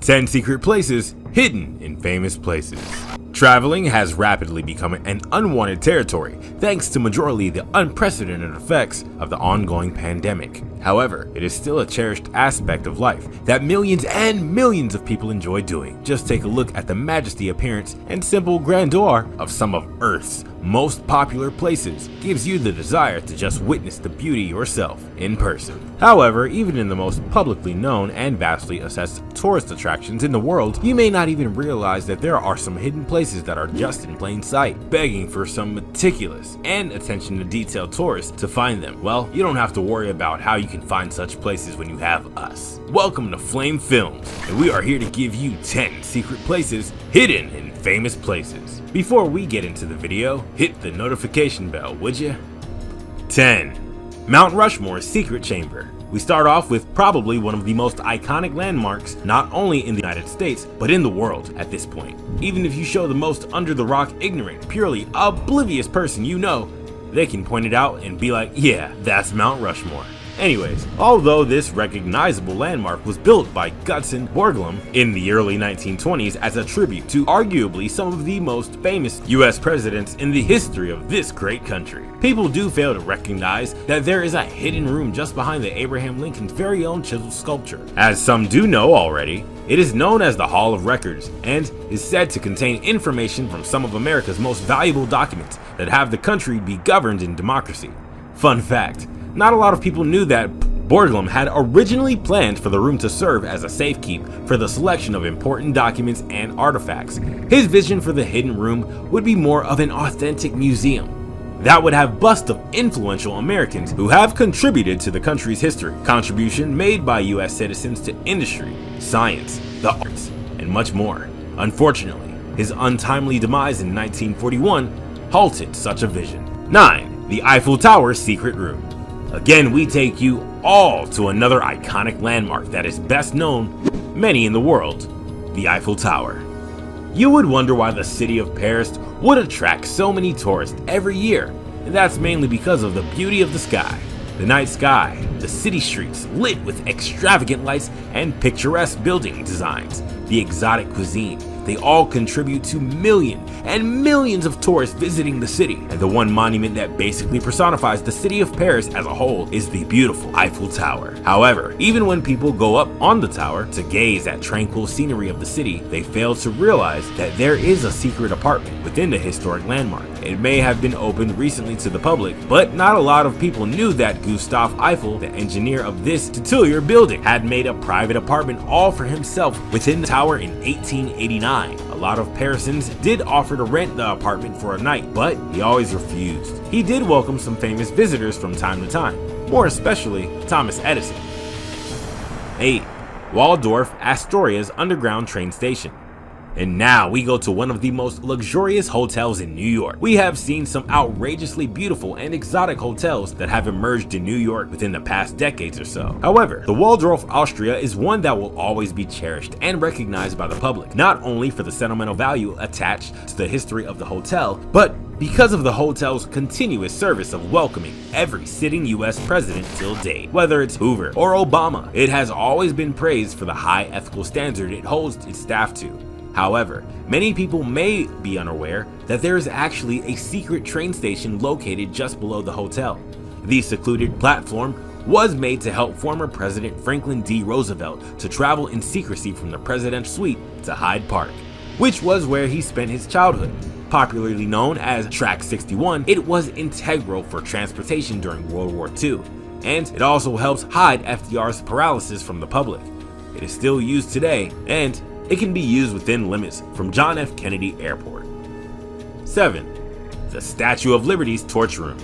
10 secret places hidden in famous places. Traveling has rapidly become an unwanted territory thanks to majorly the unprecedented effects of the ongoing pandemic. However, it is still a cherished aspect of life that millions and millions of people enjoy doing. Just take a look at the majesty, appearance, and simple grandeur of some of Earth's most popular places. Gives you the desire to just witness the beauty yourself in person. However, even in the most publicly known and vastly assessed tourist attractions in the world, you may not even realize that there are some hidden places that are just in plain sight, begging for some meticulous and attention to detail tourists to find them. Well, you don't have to worry about how you can find such places when you have us. Welcome to Flame Films, and we are here to give you 10 secret places hidden in famous places. Before we get into the video, hit the notification bell, would you? 10. Mount Rushmore's Secret Chamber. We start off with probably one of the most iconic landmarks, not only in the United States, but in the world at this point. Even if you show the most under-the-rock, ignorant, purely oblivious person you know, they can point it out and be like, yeah, that's Mount Rushmore. Anyways, although this recognizable landmark was built by Gutzon Borglum in the early 1920s as a tribute to arguably some of the most famous US presidents in the history of this great country, people do fail to recognize that there is a hidden room just behind the Abraham Lincoln's very own chiseled sculpture. As some do know already, it is known as the Hall of Records and is said to contain information from some of America's most valuable documents that have the country be governed in democracy. Fun fact, not a lot of people knew that Borglum had originally planned for the room to serve as a safekeep for the selection of important documents and artifacts. His vision for the hidden room would be more of an authentic museum that would have busts of influential Americans who have contributed to the country's history, contribution made by US citizens to industry, science, the arts, and much more. Unfortunately, his untimely demise in 1941 halted such a vision. 9. The Eiffel Tower's Secret Room. Again, we take you all to another iconic landmark that is best known many in the world, the Eiffel Tower. You would wonder why the city of Paris would attract so many tourists every year, and that's mainly because of the beauty of the sky. The night sky, the city streets lit with extravagant lights and picturesque building designs, the exotic cuisine, they all contribute to millions and millions of tourists visiting the city. And the one monument that basically personifies the city of Paris as a whole is the beautiful Eiffel Tower. However, even when people go up on the tower to gaze at tranquil scenery of the city, they fail to realize that there is a secret apartment within the historic landmark. It may have been opened recently to the public, but not a lot of people knew that Gustave Eiffel, the engineer of this titular building, had made a private apartment all for himself within the tower in 1889. A lot of Parisans did offer to rent the apartment for a night, but he always refused. He did welcome some famous visitors from time to time, more especially Thomas Edison. 8. Waldorf Astorias Underground Train Station. And now we go to one of the most luxurious hotels in New York. We have seen some outrageously beautiful and exotic hotels that have emerged in New York within the past decades or so. However, the Waldorf Astoria is one that will always be cherished and recognized by the public, not only for the sentimental value attached to the history of the hotel, but because of the hotel's continuous service of welcoming every sitting US president till date. Whether it's Hoover or Obama, it has always been praised for the high ethical standard it holds its staff to. However, many people may be unaware that there is actually a secret train station located just below the hotel. The secluded platform was made to help former President Franklin D. Roosevelt to travel in secrecy from the presidential suite to Hyde Park, which was where he spent his childhood. Popularly known as Track 61, it was integral for transportation during World War II, and it also helps hide FDR's paralysis from the public. It is still used today, and it can be used within limits from John F. Kennedy Airport. 7. The Statue of Liberty's Torch Room.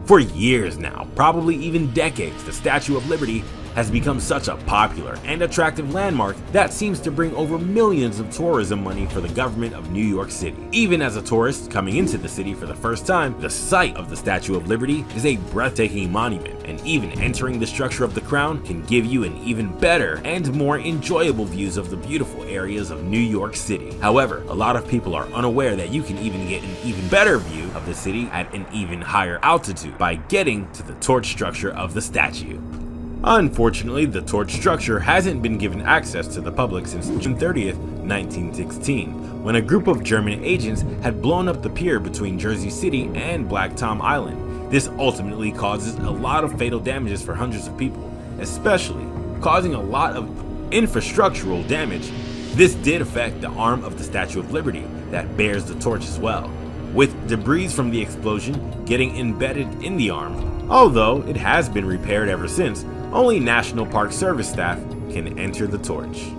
For years now, probably even decades, the Statue of Liberty has become such a popular and attractive landmark that seems to bring over millions of tourism money for the government of New York City. Even as a tourist coming into the city for the first time, the sight of the Statue of Liberty is a breathtaking monument, and even entering the structure of the crown can give you an even better and more enjoyable views of the beautiful areas of New York City. However, a lot of people are unaware that you can even get an even better view of the city at an even higher altitude by getting to the torch structure of the statue. Unfortunately, the torch structure hasn't been given access to the public since June 30th, 1916, when a group of German agents had blown up the pier between Jersey City and Black Tom Island. This ultimately causes a lot of fatal damages for hundreds of people, especially causing a lot of infrastructural damage. This did affect the arm of the Statue of Liberty that bears the torch as well, with debris from the explosion getting embedded in the arm. Although it has been repaired ever since, only National Park Service staff can enter the torch.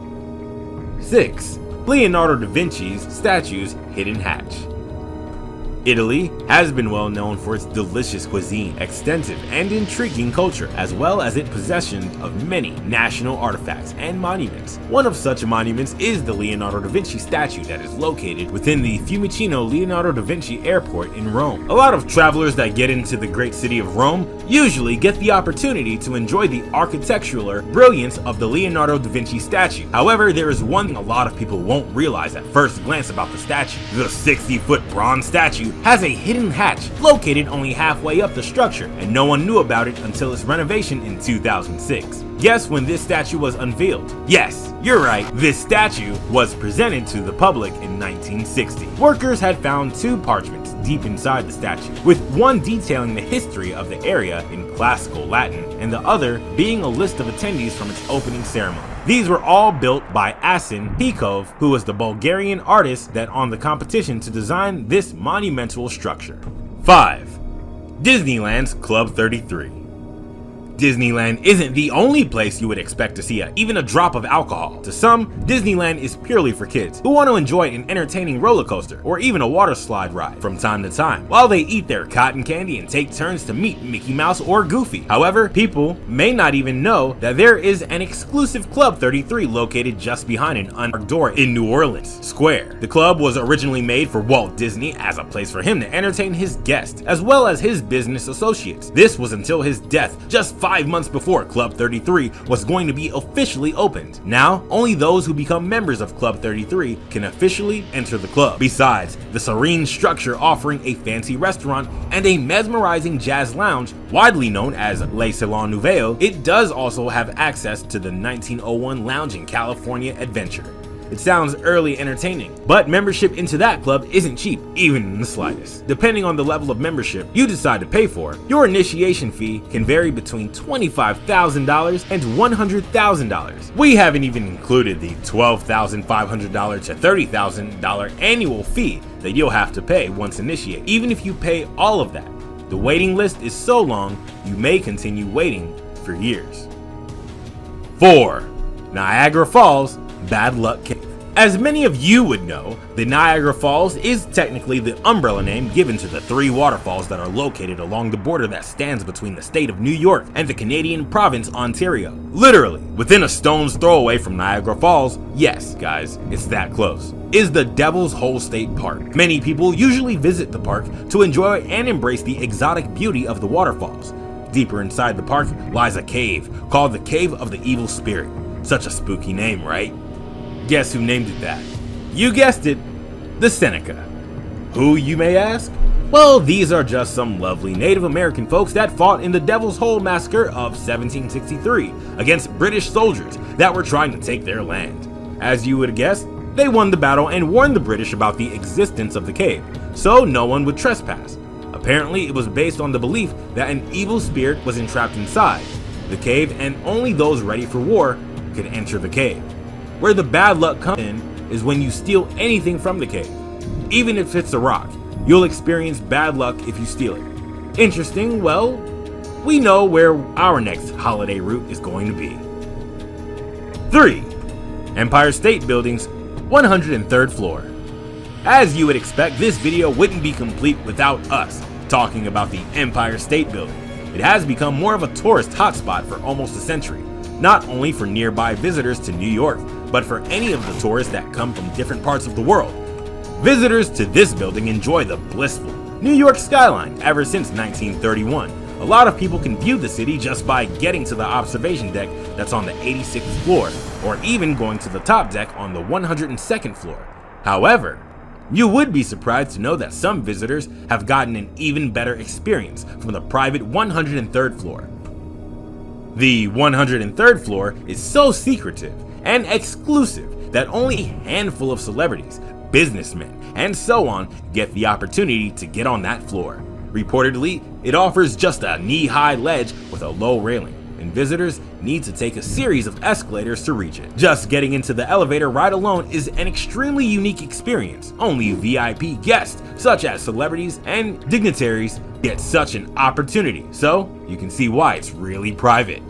6. Leonardo da Vinci's statue's hidden hatch. Italy has been well known for its delicious cuisine, extensive and intriguing culture, as well as its possession of many national artifacts and monuments. One of such monuments is the Leonardo da Vinci statue that is located within the Fiumicino Leonardo da Vinci Airport in Rome. A lot of travelers that get into the great city of Rome usually get the opportunity to enjoy the architectural brilliance of the Leonardo da Vinci statue. However, there is one thing a lot of people won't realize at first glance about the statue. The 60-foot bronze statue has a hidden hatch located only halfway up the structure, and no one knew about it until its renovation in 2006. Guess when this statue was unveiled? Yes, you're right, this statue was presented to the public in 1960. Workers had found 2 parchments deep inside the statue, with one detailing the history of the area in classical Latin and the other being a list of attendees from its opening ceremony. These were all built by Asen Pikov, who was the Bulgarian artist that won the competition to design this monumental structure. 5. Disneyland's Club 33. Disneyland isn't the only place you would expect to see even a drop of alcohol. To some, Disneyland is purely for kids who want to enjoy an entertaining roller coaster or even a water slide ride from time to time, while they eat their cotton candy and take turns to meet Mickey Mouse or Goofy. However, people may not even know that there is an exclusive Club 33 located just behind an unmarked door in New Orleans Square. The club was originally made for Walt Disney as a place for him to entertain his guests as well as his business associates. This was until his death just 5 months before Club 33 was going to be officially opened. Now, only those who become members of Club 33 can officially enter the club. Besides the serene structure offering a fancy restaurant and a mesmerizing jazz lounge, widely known as Le Salon Nouveau, it does also have access to the 1901 lounge in California Adventure. It sounds early entertaining, but membership into that club isn't cheap, even in the slightest. Depending on the level of membership you decide to pay for, your initiation fee can vary between $25,000 and $100,000. We haven't even included the $12,500 to $30,000 annual fee that you'll have to pay once initiated. Even if you pay all of that, the waiting list is so long you may continue waiting for years. 4. Niagara Falls Bad Luck Cave. As many of you would know, the Niagara Falls is technically the umbrella name given to the 3 waterfalls that are located along the border that stands between the state of New York and the Canadian province Ontario. Literally, within a stone's throw away from Niagara Falls, yes guys, it's that close, is the Devil's Hole State Park. Many people usually visit the park to enjoy and embrace the exotic beauty of the waterfalls. Deeper inside the park lies a cave called the Cave of the Evil Spirit. Such a spooky name, right? Guess who named it that? You guessed it, the Seneca. Who, you may ask? Well, these are just some lovely Native American folks that fought in the Devil's Hole Massacre of 1763 against British soldiers that were trying to take their land. As you would have guessed, they won the battle and warned the British about the existence of the cave, so no one would trespass. Apparently, it was based on the belief that an evil spirit was entrapped inside the cave and only those ready for war could enter the cave. Where the bad luck comes in is when you steal anything from the cave. Even if it's a rock, you'll experience bad luck if you steal it. Interesting, well, we know where our next holiday route is going to be. 3. Empire State Building's 103rd floor. As you would expect, this video wouldn't be complete without us talking about the Empire State Building. It has become more of a tourist hotspot for almost a century, not only for nearby visitors to New York, but for any of the tourists that come from different parts of the world. Visitors to this building enjoy the blissful New York skyline ever since 1931. A lot of people can view the city just by getting to the observation deck that's on the 86th floor, or even going to the top deck on the 102nd floor. However, you would be surprised to know that some visitors have gotten an even better experience from the private 103rd floor. The 103rd floor is so secretive and exclusive that only a handful of celebrities, businessmen, and so on get the opportunity to get on that floor. Reportedly, it offers just a knee-high ledge with a low railing, and visitors need to take a series of escalators to reach it. Just getting into the elevator ride alone is an extremely unique experience. Only VIP guests, such as celebrities and dignitaries, get such an opportunity, so you can see why it's really private.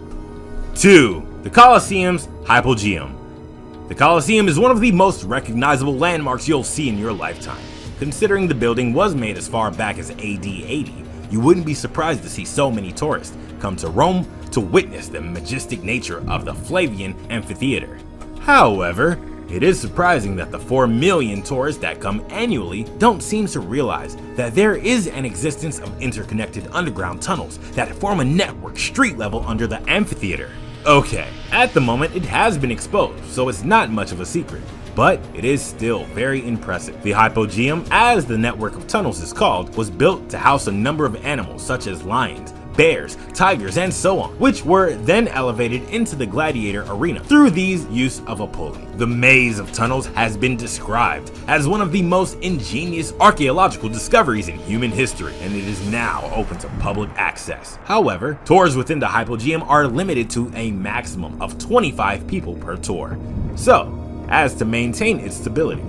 2. The Colosseums Hypogeum. The Colosseum is one of the most recognizable landmarks you'll see in your lifetime. Considering the building was made as far back as AD 80, you wouldn't be surprised to see so many tourists come to Rome to witness the majestic nature of the Flavian Amphitheater. However, it is surprising that the 4 million tourists that come annually don't seem to realize that there is an existence of interconnected underground tunnels that form a network street level under the amphitheater. Okay, at the moment it has been exposed, so it's not much of a secret, but it is still very impressive. The Hypogeum, as the network of tunnels is called, was built to house a number of animals such as lions, bears, tigers, and so on, which were then elevated into the gladiator arena through these use of a pulley. The maze of tunnels has been described as one of the most ingenious archaeological discoveries in human history, and it is now open to public access. However, tours within the Hypogeum are limited to a maximum of 25 people per tour, so as to maintain its stability.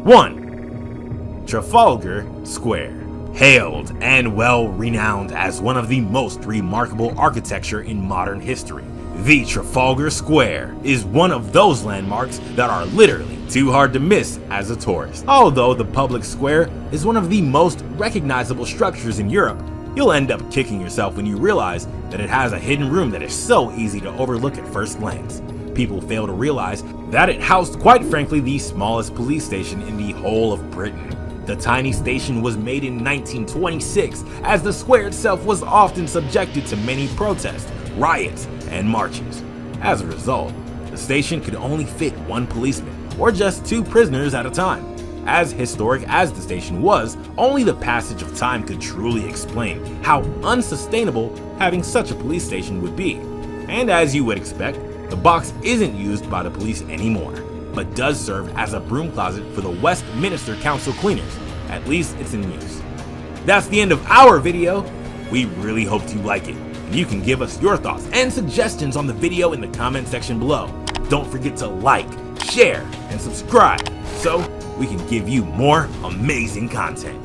1. Trafalgar Square. Hailed and well renowned as one of the most remarkable architecture in modern history, the Trafalgar Square is one of those landmarks that are literally too hard to miss as a tourist. Although the public square is one of the most recognizable structures in Europe, you'll end up kicking yourself when you realize that it has a hidden room that is so easy to overlook at first glance. People fail to realize that it housed, quite frankly, the smallest police station in the whole of Britain. The tiny station was made in 1926, as the square itself was often subjected to many protests, riots, and marches. As a result, the station could only fit 1 policeman, or just 2 prisoners at a time. As historic as the station was, only the passage of time could truly explain how unsustainable having such a police station would be. And as you would expect, the box isn't used by the police anymore, but does serve as a broom closet for the Westminster Council cleaners. At least it's in use. That's the end of our video. We really hope you like it, and you can give us your thoughts and suggestions on the video in the comment section below. Don't forget to like, share, and subscribe so we can give you more amazing content.